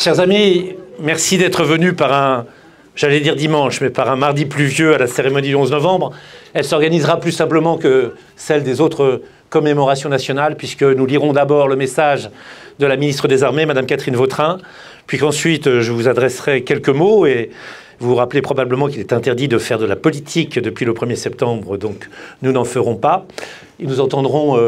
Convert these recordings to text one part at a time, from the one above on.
Chers amis, merci d'être venus par un, j'allais dire dimanche, mais par un mardi pluvieux à la cérémonie du 11 novembre. Elle s'organisera plus simplement que celle des autres commémorations nationales, puisque nous lirons d'abord le message de la ministre des Armées, Madame Catherine Vautrin, puis qu'ensuite je vous adresserai quelques mots et vous vous rappelez probablement qu'il est interdit de faire de la politique depuis le 1er septembre, donc nous n'en ferons pas. Et nous entendrons...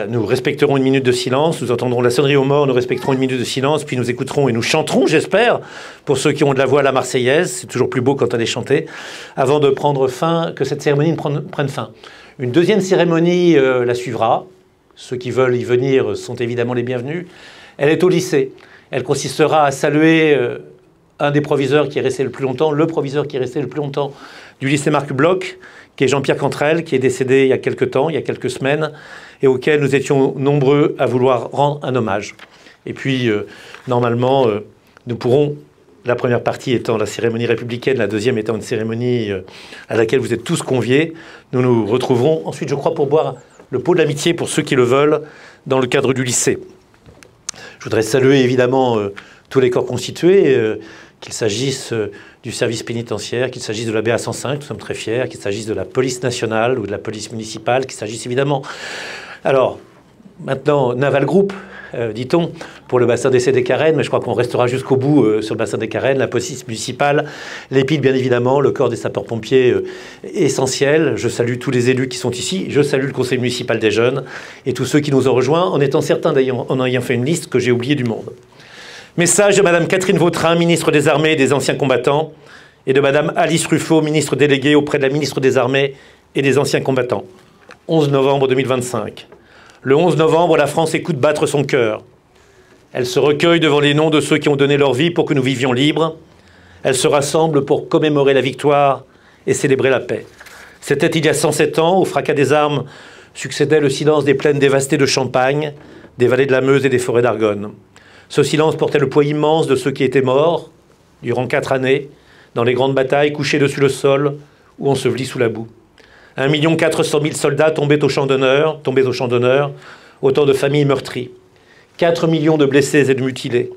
nous respecterons une minute de silence, nous entendrons la sonnerie aux morts, nous respecterons une minute de silence, puis nous écouterons et nous chanterons, j'espère, pour ceux qui ont de la voix à la Marseillaise, c'est toujours plus beau quand elle est chantée, avant de prendre fin, que cette cérémonie prenne fin. Une deuxième cérémonie la suivra. Ceux qui veulent y venir sont évidemment les bienvenus. Elle est au lycée. Elle consistera à saluer un des proviseurs qui est resté le plus longtemps, le proviseur qui est resté le plus longtemps du lycée Marc Bloch, qui est Jean-Pierre Cantrel, qui est décédé il y a quelques temps, il y a quelques semaines, et auquel nous étions nombreux à vouloir rendre un hommage. Et puis, normalement, nous pourrons, la première partie étant la cérémonie républicaine, la deuxième étant une cérémonie à laquelle vous êtes tous conviés, nous nous retrouverons ensuite, je crois, pour boire le pot de l'amitié pour ceux qui le veulent, dans le cadre du lycée. Je voudrais saluer évidemment tous les corps constitués, qu'il s'agisse du service pénitentiaire, qu'il s'agisse de la BA 105, nous sommes très fiers, qu'il s'agisse de la police nationale ou de la police municipale, qu'il s'agisse évidemment... Alors, maintenant, Naval Group, dit-on, pour le bassin d'essai des Carennes, mais je crois qu'on restera jusqu'au bout sur le bassin des Carennes, la police municipale, l'EPID bien évidemment, le corps des sapeurs-pompiers essentiel. Je salue tous les élus qui sont ici, je salue le conseil municipal des jeunes et tous ceux qui nous ont rejoints, en étant certains d'ailleurs, en ayant fait une liste que j'ai oublié du monde. Message de Madame Catherine Vautrin, ministre des Armées et des Anciens Combattants, et de Madame Alice Ruffo, ministre déléguée auprès de la ministre des Armées et des Anciens Combattants. 11 novembre 2025. Le 11 novembre, la France écoute battre son cœur. Elle se recueille devant les noms de ceux qui ont donné leur vie pour que nous vivions libres. Elle se rassemble pour commémorer la victoire et célébrer la paix. C'était il y a 107 ans, au fracas des armes succédait le silence des plaines dévastées de Champagne, des vallées de la Meuse et des forêts d'Argonne. Ce silence portait le poids immense de ceux qui étaient morts durant 4 années, dans les grandes batailles, couchés dessus le sol ou ensevelis sous la boue. 1 400 000 soldats tombaient au champ d'honneur, autant de familles meurtries. 4 millions de blessés et de mutilés.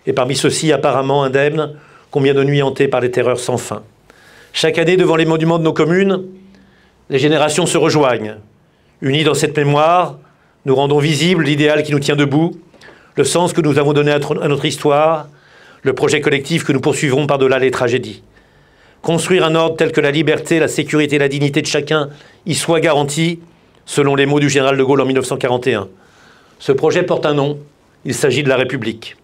Et parmi ceux-ci, apparemment indemnes, combien de nuits hantées par les terreurs sans fin. Chaque année, devant les monuments de nos communes, les générations se rejoignent. Unies dans cette mémoire, nous rendons visible l'idéal qui nous tient debout, le sens que nous avons donné à notre histoire, le projet collectif que nous poursuivrons par-delà les tragédies. Construire un ordre tel que la liberté, la sécurité et la dignité de chacun y soient garantis, selon les mots du général de Gaulle en 1941. Ce projet porte un nom, il s'agit de la République.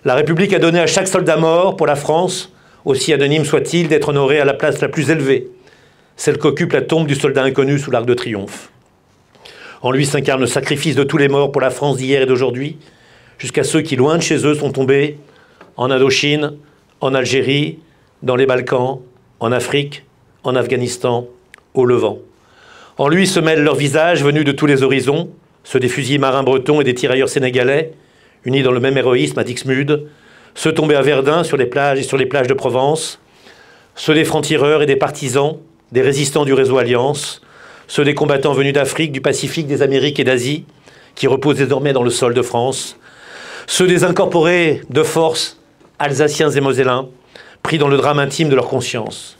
La République a donné à chaque soldat mort pour la France, aussi anonyme soit-il, d'être honoré à la place la plus élevée, celle qu'occupe la tombe du soldat inconnu sous l'Arc de Triomphe. En lui s'incarne le sacrifice de tous les morts pour la France d'hier et d'aujourd'hui, jusqu'à ceux qui, loin de chez eux, sont tombés en Indochine, en Algérie, dans les Balkans, en Afrique, en Afghanistan, au Levant. En lui se mêlent leurs visages venus de tous les horizons, ceux des fusiliers marins bretons et des tirailleurs sénégalais, unis dans le même héroïsme à Dixmude, ceux tombés à Verdun sur les plages et sur les plages de Provence, ceux des francs-tireurs et des partisans, des résistants du réseau Alliance, ceux des combattants venus d'Afrique, du Pacifique, des Amériques et d'Asie, qui reposent désormais dans le sol de France, ceux des incorporés de force, alsaciens et mosellans, pris dans le drame intime de leur conscience,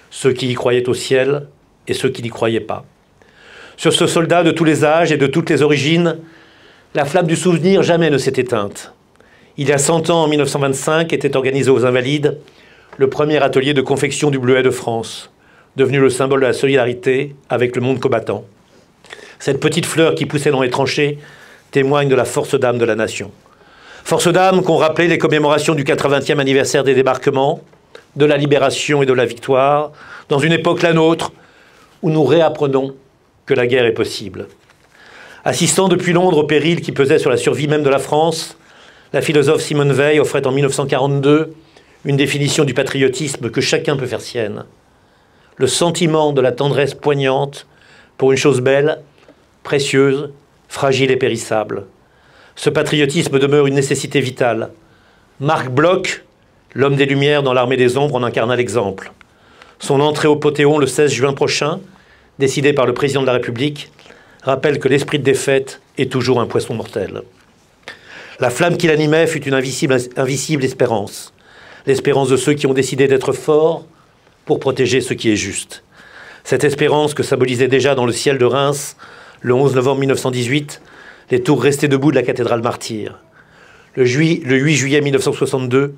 ceux qui y croyaient au ciel et ceux qui n'y croyaient pas. Sur ce soldat de tous les âges et de toutes les origines, la flamme du souvenir jamais ne s'est éteinte. Il y a 100 ans, en 1925, était organisé aux Invalides le premier atelier de confection du bleuet de France, devenu le symbole de la solidarité avec le monde combattant. Cette petite fleur qui poussait dans les tranchées témoigne de la force d'âme de la nation. Force d'âme qu'ont rappelé les commémorations du 80e anniversaire des débarquements, de la libération et de la victoire, dans une époque la nôtre, où nous réapprenons que la guerre est possible. Assistant depuis Londres au péril qui pesait sur la survie même de la France, la philosophe Simone Veil offrait en 1942 une définition du patriotisme que chacun peut faire sienne. Le sentiment de la tendresse poignante pour une chose belle, précieuse, fragile et périssable. Ce patriotisme demeure une nécessité vitale. Marc Bloch, l'homme des Lumières dans l'armée des ombres, en incarna l'exemple. Son entrée au Panthéon le 16 juin prochain, décidée par le président de la République, rappelle que l'esprit de défaite est toujours un poisson mortel. La flamme qui l'animait fut une invisible espérance. L'espérance de ceux qui ont décidé d'être forts pour protéger ce qui est juste. Cette espérance que symbolisait déjà dans le ciel de Reims, le 11 novembre 1918, les tours restées debout de la cathédrale martyre. Le 8 juillet 1962,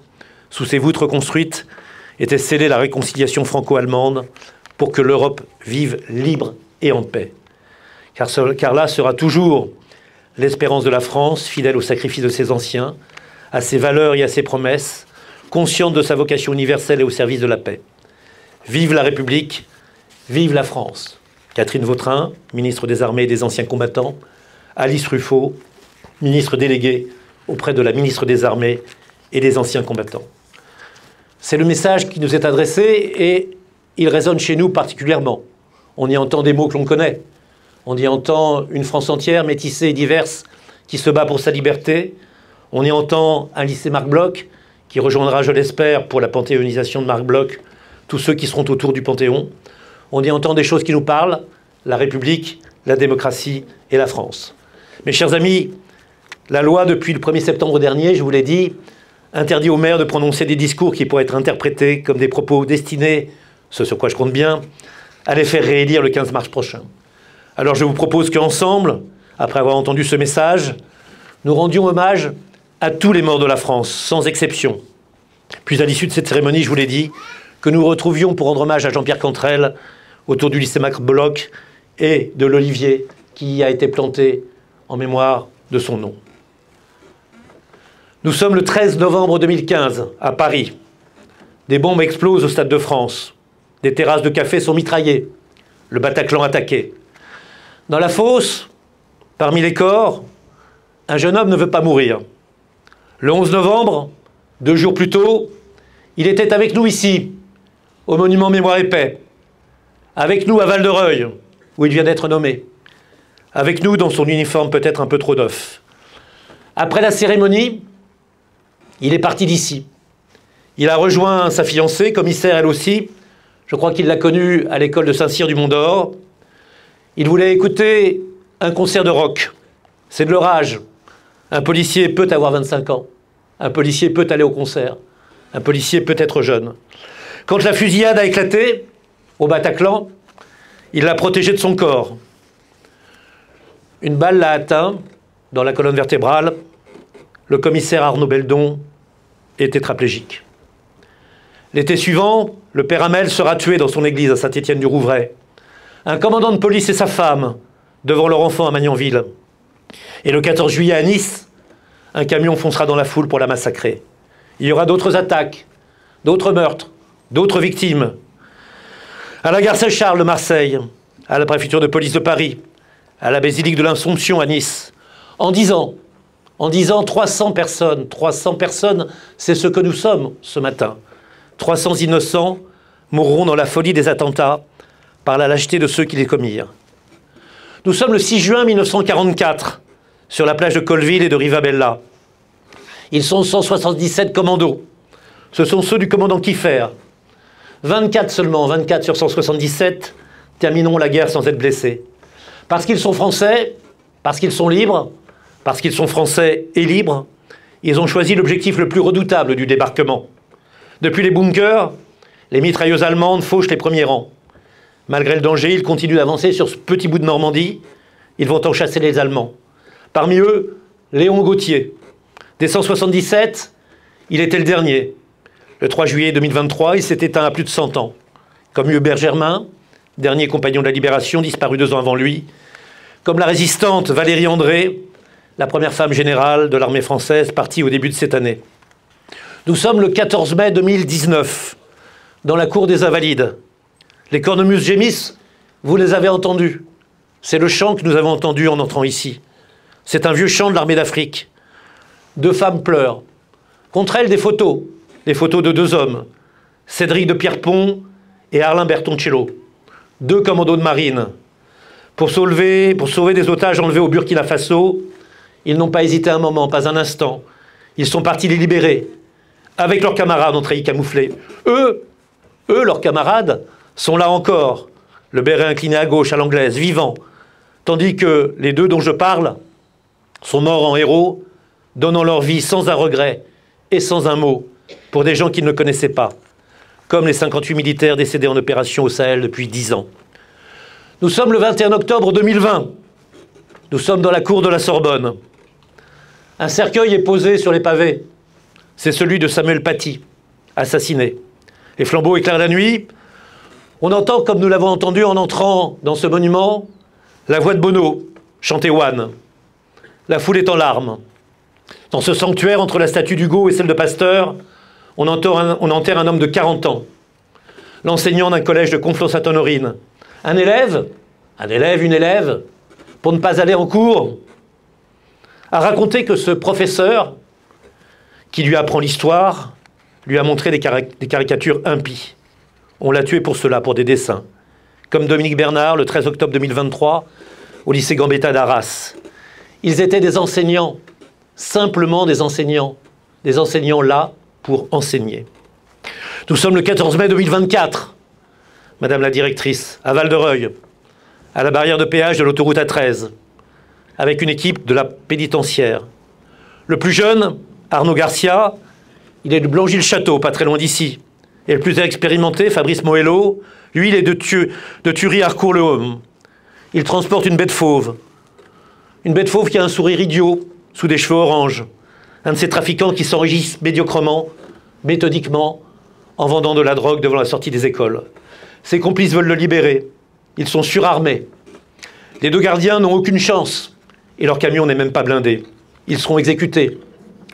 sous ces voûtes reconstruites, était scellée la réconciliation franco-allemande pour que l'Europe vive libre et en paix. Car là sera toujours l'espérance de la France, fidèle au sacrifice de ses anciens, à ses valeurs et à ses promesses, consciente de sa vocation universelle et au service de la paix. Vive la République, vive la France. Catherine Vautrin, ministre des Armées et des Anciens Combattants, Alice Ruffo, ministre déléguée auprès de la ministre des Armées et des Anciens Combattants. C'est le message qui nous est adressé et il résonne chez nous particulièrement. On y entend des mots que l'on connaît. On y entend une France entière, métissée et diverse, qui se bat pour sa liberté. On y entend un lycée Marc Bloch, qui rejoindra, je l'espère, pour la panthéonisation de Marc Bloch, tous ceux qui seront autour du Panthéon. On y entend des choses qui nous parlent, la République, la démocratie et la France. Mes chers amis, la loi, depuis le 1er septembre dernier, je vous l'ai dit, interdit aux maires de prononcer des discours qui pourraient être interprétés comme des propos destinés, ce sur quoi je compte bien, à les faire réélire le 15 mars prochain. Alors je vous propose qu'ensemble, après avoir entendu ce message, nous rendions hommage à tous les morts de la France, sans exception. Puis à l'issue de cette cérémonie, je vous l'ai dit, que nous retrouvions pour rendre hommage à Jean-Pierre Cantrel autour du lycée Marc Bloch et de l'olivier qui a été planté en mémoire de son nom. Nous sommes le 13 novembre 2015 à Paris. Des bombes explosent au Stade de France. Des terrasses de café sont mitraillées. Le Bataclan attaqué. Dans la fosse, parmi les corps, un jeune homme ne veut pas mourir. Le 11 novembre, 2 jours plus tôt, il était avec nous ici, au monument Mémoire et Paix. Avec nous à Val-de-Reuil, où il vient d'être nommé. Avec nous dans son uniforme peut-être un peu trop neuf. Après la cérémonie, il est parti d'ici. Il a rejoint sa fiancée, commissaire elle aussi. Je crois qu'il l'a connue à l'école de Saint-Cyr du Mont-d'Or. Il voulait écouter un concert de rock. C'est de leur âge. Un policier peut avoir 25 ans. Un policier peut aller au concert. Un policier peut être jeune. Quand la fusillade a éclaté, au Bataclan, il l'a protégé de son corps. Une balle l'a atteint dans la colonne vertébrale. Le commissaire Arnaud Beldon est tétraplégique. L'été suivant, le père Hamel sera tué dans son église à Saint-Étienne-du-Rouvray. Un commandant de police et sa femme devant leur enfant à Magnanville. Et le 14 juillet à Nice, un camion foncera dans la foule pour la massacrer. Il y aura d'autres attaques, d'autres meurtres, d'autres victimes. À la gare Saint-Charles de Marseille, à la préfecture de police de Paris, à la basilique de l'Assomption à Nice. En 10 ans, 300 personnes, c'est ce que nous sommes ce matin. 300 innocents mourront dans la folie des attentats par la lâcheté de ceux qui les commirent. Nous sommes le 6 juin 1944, sur la plage de Colville et de Rivabella. Ils sont 177 commandos. Ce sont ceux du commandant Kieffer. 24 seulement, 24 sur 177, termineront la guerre sans être blessés. Parce qu'ils sont français, parce qu'ils sont libres, parce qu'ils sont français et libres, ils ont choisi l'objectif le plus redoutable du débarquement. Depuis les bunkers, les mitrailleuses allemandes fauchent les premiers rangs. Malgré le danger, ils continuent d'avancer sur ce petit bout de Normandie. Ils vont en chasser les Allemands. Parmi eux, Léon Gauthier. Dès 177, il était le dernier. Le 3 juillet 2023, il s'est éteint à plus de 100 ans. Comme Hubert Germain, dernier compagnon de la Libération, disparu 2 ans avant lui. Comme la résistante Valérie André, la première femme générale de l'armée française, partie au début de cette année. Nous sommes le 14 mai 2019, dans la cour des Invalides. Les cornemuses gémissent, vous les avez entendus. C'est le chant que nous avons entendu en entrant ici. C'est un vieux chant de l'armée d'Afrique. 2 femmes pleurent. Contre elles, des photos de 2 hommes, Cédric de Pierrepont et Arlin Bertoncello, 2 commandos de marine. Pour sauver des otages enlevés au Burkina Faso, ils n'ont pas hésité un moment, pas un instant. Ils sont partis les libérer, avec leurs camarades en treillis camouflés. Eux, leurs camarades, sont là encore, le béret incliné à gauche, à l'anglaise, vivants, tandis que les 2 dont je parle sont morts en héros donnant leur vie sans un regret et sans un mot pour des gens qu'ils ne connaissaient pas, comme les 58 militaires décédés en opération au Sahel depuis 10 ans. Nous sommes le 21 octobre 2020. Nous sommes dans la cour de la Sorbonne. Un cercueil est posé sur les pavés. C'est celui de Samuel Paty, assassiné. Les flambeaux éclairent la nuit. On entend, comme nous l'avons entendu en entrant dans ce monument, la voix de Bono, chanter One. La foule est en larmes. Dans ce sanctuaire, entre la statue d'Hugo et celle de Pasteur, on enterre un homme de 40 ans, l'enseignant d'un collège de Conflans-Sainte-Honorine. Un élève, une élève, pour ne pas aller en cours, a raconté que ce professeur, qui lui apprend l'histoire, lui a montré des caricatures impies. On l'a tué pour cela, pour des dessins. Comme Dominique Bernard, le 13 octobre 2023, au lycée Gambetta d'Arras. Ils étaient des enseignants, simplement des enseignants là pour enseigner. Nous sommes le 14 mai 2024, Madame la directrice, à Val-de-Reuil, à la barrière de péage de l'autoroute A13, avec une équipe de la pénitentiaire. Le plus jeune, Arnaud Garcia, il est de Blangy-le-Château, pas très loin d'ici. Et le plus expérimenté, Fabrice Moello, lui, il est de Thury-Harcourt-le-Homme. Il transporte une bête fauve. Une bête fauve qui a un sourire idiot, sous des cheveux orange. Un de ces trafiquants qui s'enrichissent médiocrement, méthodiquement, en vendant de la drogue devant la sortie des écoles. Ses complices veulent le libérer. Ils sont surarmés. Les deux gardiens n'ont aucune chance. Et leur camion n'est même pas blindé. Ils seront exécutés.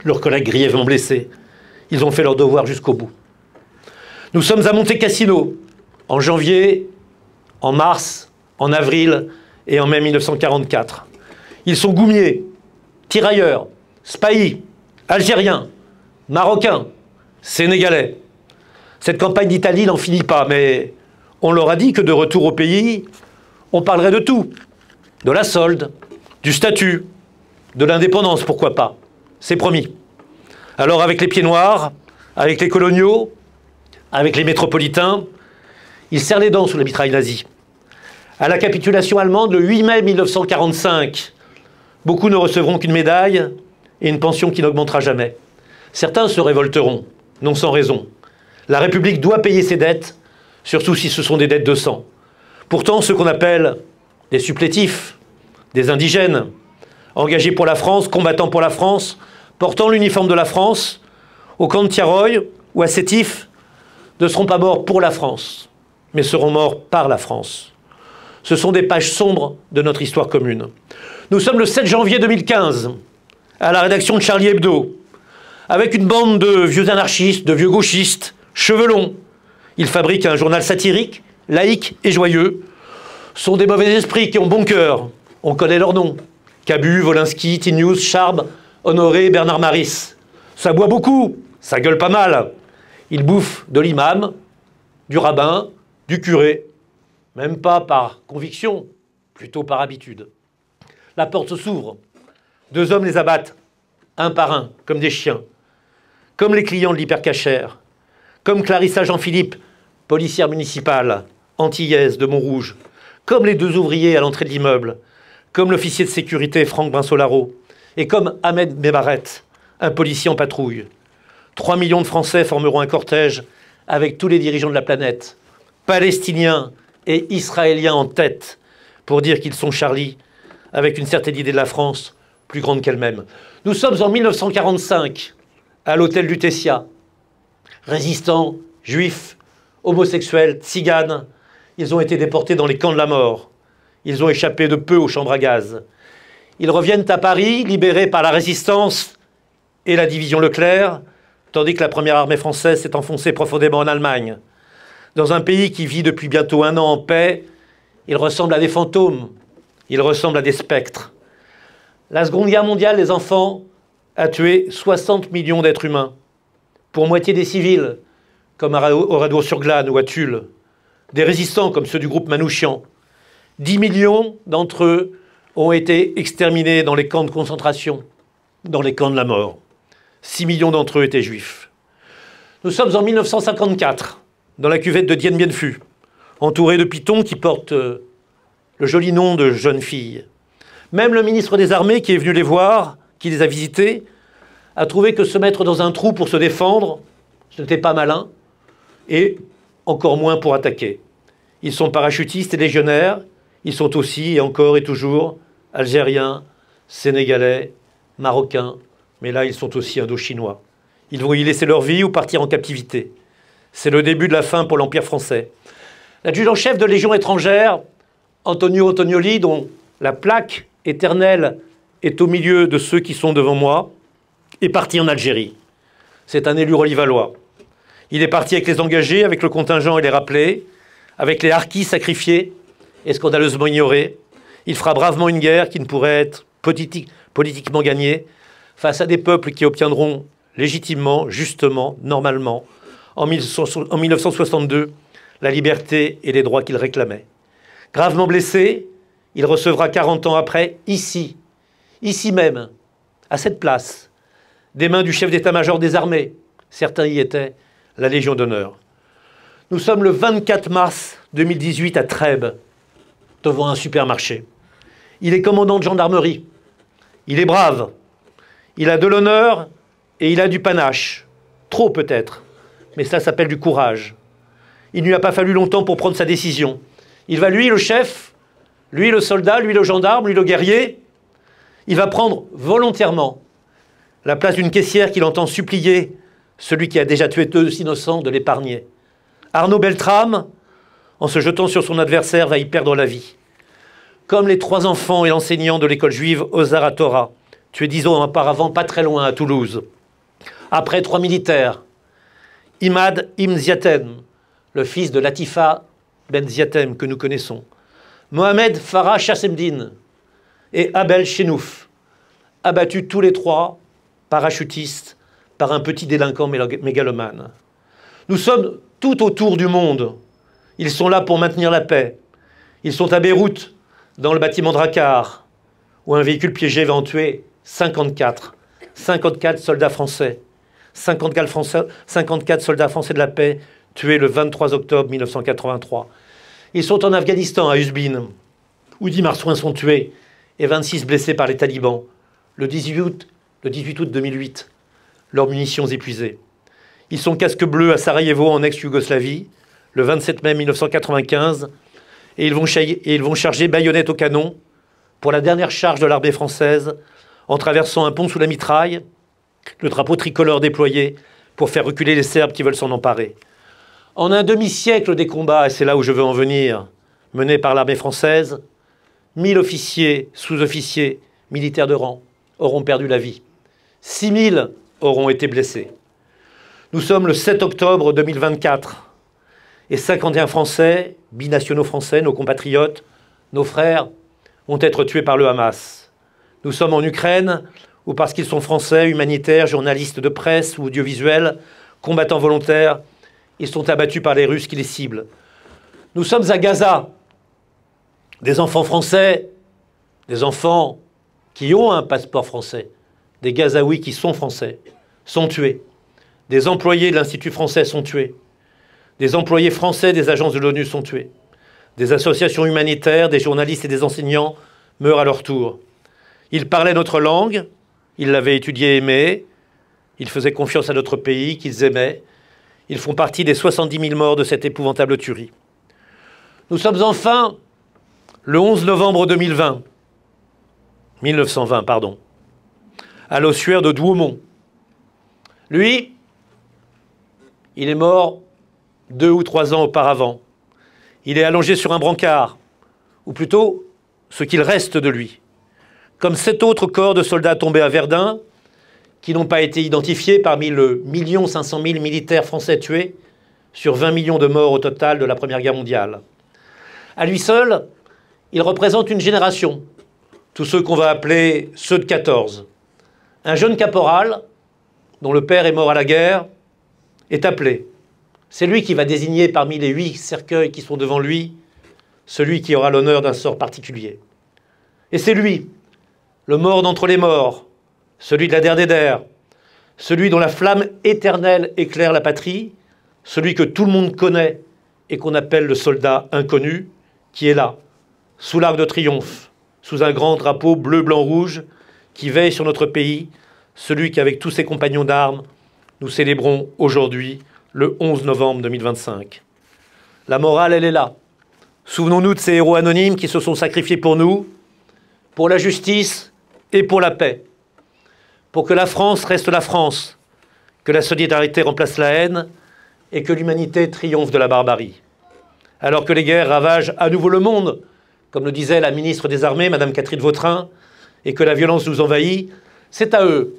Leurs collègues grièvement blessés. Ils ont fait leur devoir jusqu'au bout. Nous sommes à Monte Cassino, en janvier, en mars, en avril et en mai 1944. Ils sont goumiers, tirailleurs, spahis, algériens, marocains, sénégalais. Cette campagne d'Italie n'en finit pas, mais on leur a dit que de retour au pays, on parlerait de tout. De la solde, du statut, de l'indépendance, pourquoi pas. C'est promis. Alors avec les pieds noirs, avec les coloniaux, avec les métropolitains, ils serrent les dents sous la mitraille nazie. À la capitulation allemande, le 8 mai 1945, beaucoup ne recevront qu'une médaille et une pension qui n'augmentera jamais. Certains se révolteront, non sans raison. La République doit payer ses dettes, surtout si ce sont des dettes de sang. Pourtant, ceux qu'on appelle des supplétifs, des indigènes, engagés pour la France, combattant pour la France, portant l'uniforme de la France, au camp de Tiaroy ou à Sétif, ne seront pas morts pour la France, mais seront morts par la France. Ce sont des pages sombres de notre histoire commune. Nous sommes le 7 janvier 2015, à la rédaction de Charlie Hebdo, avec une bande de vieux anarchistes, de vieux gauchistes, cheveux longs. Ils fabriquent un journal satirique, laïque et joyeux. Ce sont des mauvais esprits qui ont bon cœur. On connaît leurs noms. Cabu, Wolinski, Tinius, Charb, Honoré, Bernard Maris. Ça boit beaucoup, ça gueule pas mal. Ils bouffent de l'imam, du rabbin, du curé. Même pas par conviction, plutôt par habitude. La porte s'ouvre. Deux hommes les abattent, un par un, comme des chiens. Comme les clients de l'hypercachère. Comme Clarissa Jean-Philippe, policière municipale, antillaise de Montrouge. Comme les deux ouvriers à l'entrée de l'immeuble. Comme l'officier de sécurité Franck Brinsolaro. Et comme Ahmed Mebaret, un policier en patrouille. 3 millions de Français formeront un cortège avec tous les dirigeants de la planète, palestiniens et israéliens en tête, pour dire qu'ils sont Charlie, avec une certaine idée de la France plus grande qu'elle-même. Nous sommes en 1945, à l'hôtel Lutetia. Résistants, juifs, homosexuels, tziganes, ils ont été déportés dans les camps de la mort. Ils ont échappé de peu aux chambres à gaz. Ils reviennent à Paris, libérés par la Résistance et la division Leclerc, tandis que la première armée française s'est enfoncée profondément en Allemagne. Dans un pays qui vit depuis bientôt 1 an en paix, il ressemble à des fantômes, il ressemble à des spectres. La Seconde Guerre mondiale, les enfants, a tué 60 millions d'êtres humains, pour moitié des civils, comme à Oradour-sur-Glane ou à Tulle, des résistants comme ceux du groupe Manouchian. 10 millions d'entre eux ont été exterminés dans les camps de concentration, dans les camps de la mort. 6 millions d'entre eux étaient juifs. Nous sommes en 1954, dans la cuvette de Dien Bien Phu, entourés de pitons qui portent le joli nom de jeunes filles. Même le ministre des Armées qui est venu les voir, qui les a visités, a trouvé que se mettre dans un trou pour se défendre, ce n'était pas malin, et encore moins pour attaquer. Ils sont parachutistes et légionnaires, ils sont aussi, et encore et toujours, algériens, sénégalais, marocains, mais là ils sont aussi indo-chinois. Ils vont y laisser leur vie ou partir en captivité. C'est le début de la fin pour l'Empire français. L'adjudant-chef de Légion étrangère, Antonio Antonioli, dont la plaque éternelle est au milieu de ceux qui sont devant moi, est parti en Algérie. C'est un élu rolivallois. Il est parti avec les engagés, avec le contingent et les rappelés, avec les harkis sacrifiés et scandaleusement ignorés. Il fera bravement une guerre qui ne pourrait être politiquement gagnée face à des peuples qui obtiendront légitimement, justement, normalement, en 1962, la liberté et les droits qu'ils réclamaient. Gravement blessé, il recevra 40 ans après, ici même, à cette place, des mains du chef d'état-major des armées, certains y étaient, la Légion d'honneur. Nous sommes le 24 mars 2018 à Trèbes, devant un supermarché. Il est commandant de gendarmerie. Il est brave. Il a de l'honneur et il a du panache. Trop peut-être, mais ça s'appelle du courage. Il ne lui a pas fallu longtemps pour prendre sa décision. Il va, lui, le chef, lui, le soldat, lui, le gendarme, lui, le guerrier, il va prendre volontairement la place d'une caissière qu'il entend supplier celui qui a déjà tué deux innocents de l'épargner. Arnaud Beltrame, en se jetant sur son adversaire, va y perdre la vie. Comme les 3 enfants et l'enseignant de l'école juive Ozar HaTorah, tués 10 ans auparavant, pas très loin, à Toulouse. Après 3 militaires, Imad Ibn Ziatem, le fils de Latifa Ben Ziatem que nous connaissons, Mohamed Farah Chassemdine et Abel Chenouf, abattus tous les 3, parachutistes, par un petit délinquant mégalomane. Nous sommes tout autour du monde. Ils sont là pour maintenir la paix. Ils sont à Beyrouth, dans le bâtiment Drakkar, où un véhicule piégé va en tuer 54. 54 soldats français. 54 soldats français de la paix tués le 23 octobre 1983. Ils sont en Afghanistan, à Uzbin, où 10 marsouins sont tués et 26 blessés par les talibans le 18 août 2008, leurs munitions épuisées. Ils sont casques bleus à Sarajevo, en ex-Yougoslavie, le 27 mai 1995, et ils vont charger baïonnettes au canon pour la dernière charge de l'armée française, en traversant un pont sous la mitraille, le drapeau tricolore déployé pour faire reculer les Serbes qui veulent s'en emparer. En un demi-siècle des combats, et c'est là où je veux en venir, menés par l'armée française, 1000 officiers, sous-officiers, militaires de rang auront perdu la vie. 6000 auront été blessés. Nous sommes le 7 octobre 2024 et 51 Français, binationaux français, nos compatriotes, nos frères, vont être tués par le Hamas. Nous sommes en Ukraine où, parce qu'ils sont français, humanitaires, journalistes de presse ou audiovisuels, combattants volontaires, ils sont abattus par les Russes qui les ciblent. Nous sommes à Gaza. Des enfants français, des enfants qui ont un passeport français, des Gazaouis qui sont français, sont tués. Des employés de l'Institut français sont tués. Des employés français des agences de l'ONU sont tués. Des associations humanitaires, des journalistes et des enseignants meurent à leur tour. Ils parlaient notre langue, ils l'avaient étudiée et aimée, ils faisaient confiance à notre pays qu'ils aimaient. Ils font partie des 70 000 morts de cette épouvantable tuerie. Nous sommes enfin le 11 novembre 1920, à l'ossuaire de Douaumont. Lui, il est mort 2 ou 3 ans auparavant. Il est allongé sur un brancard, ou plutôt ce qu'il reste de lui. Comme 7 autres corps de soldats tombés à Verdun, qui n'ont pas été identifiés parmi le 1 500 000 militaires français tués sur 20 millions de morts au total de la Première Guerre mondiale. À lui seul, il représente une génération, tous ceux qu'on va appeler ceux de 14. Un jeune caporal, dont le père est mort à la guerre, est appelé. C'est lui qui va désigner parmi les 8 cercueils qui sont devant lui, celui qui aura l'honneur d'un sort particulier. Et c'est lui, le mort d'entre les morts, celui de la Der des Der, celui dont la flamme éternelle éclaire la patrie, celui que tout le monde connaît et qu'on appelle le soldat inconnu, qui est là, sous l'Arc de Triomphe, sous un grand drapeau bleu, blanc, rouge, qui veille sur notre pays, celui qu'avec tous ses compagnons d'armes, nous célébrons aujourd'hui, le 11 novembre 2025. La morale, elle est là. Souvenons-nous de ces héros anonymes qui se sont sacrifiés pour nous, pour la justice et pour la paix. Pour que la France reste la France, que la solidarité remplace la haine et que l'humanité triomphe de la barbarie. Alors que les guerres ravagent à nouveau le monde, comme le disait la ministre des Armées, Madame Catherine Vautrin, et que la violence nous envahit, c'est à eux,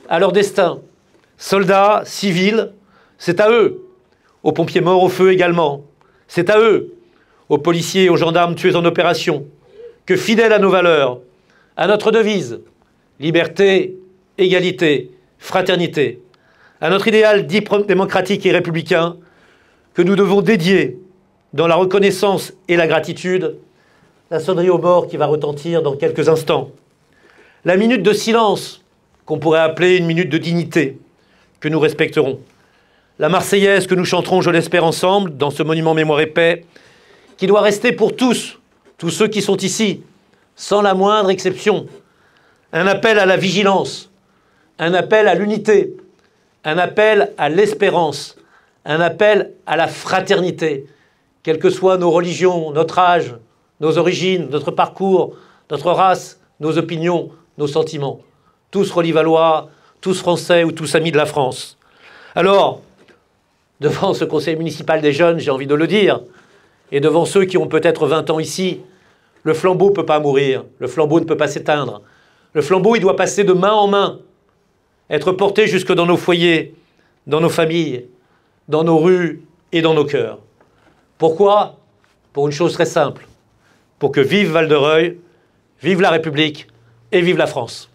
à leur destin. Soldats, civils, c'est à eux. Aux pompiers morts au feu également. C'est à eux, aux policiers et aux gendarmes tués en opération, que fidèles à nos valeurs, à notre devise, liberté, égalité, fraternité, à notre idéal démocratique et républicain, que nous devons dédier, dans la reconnaissance et la gratitude, la sonnerie aux morts qui va retentir dans quelques instants. La minute de silence, qu'on pourrait appeler une minute de dignité, que nous respecterons. La Marseillaise que nous chanterons, je l'espère, ensemble, dans ce monument Mémoire et Paix, qui doit rester pour tous ceux qui sont ici, sans la moindre exception. Un appel à la vigilance, un appel à l'unité, un appel à l'espérance, un appel à la fraternité, quelles que soient nos religions, notre âge, nos origines, notre parcours, notre race, nos opinions, nos sentiments. Tous Rolivalois, tous Français ou tous amis de la France. Alors, devant ce conseil municipal des jeunes, j'ai envie de le dire, et devant ceux qui ont peut-être 20 ans ici, le flambeau ne peut pas mourir, le flambeau ne peut pas s'éteindre. Le flambeau, il doit passer de main en main, être porté jusque dans nos foyers, dans nos familles, dans nos rues et dans nos cœurs. Pourquoi? Pour une chose très simple, pour que vive Val-de-Reuil, vive la République et vive la France.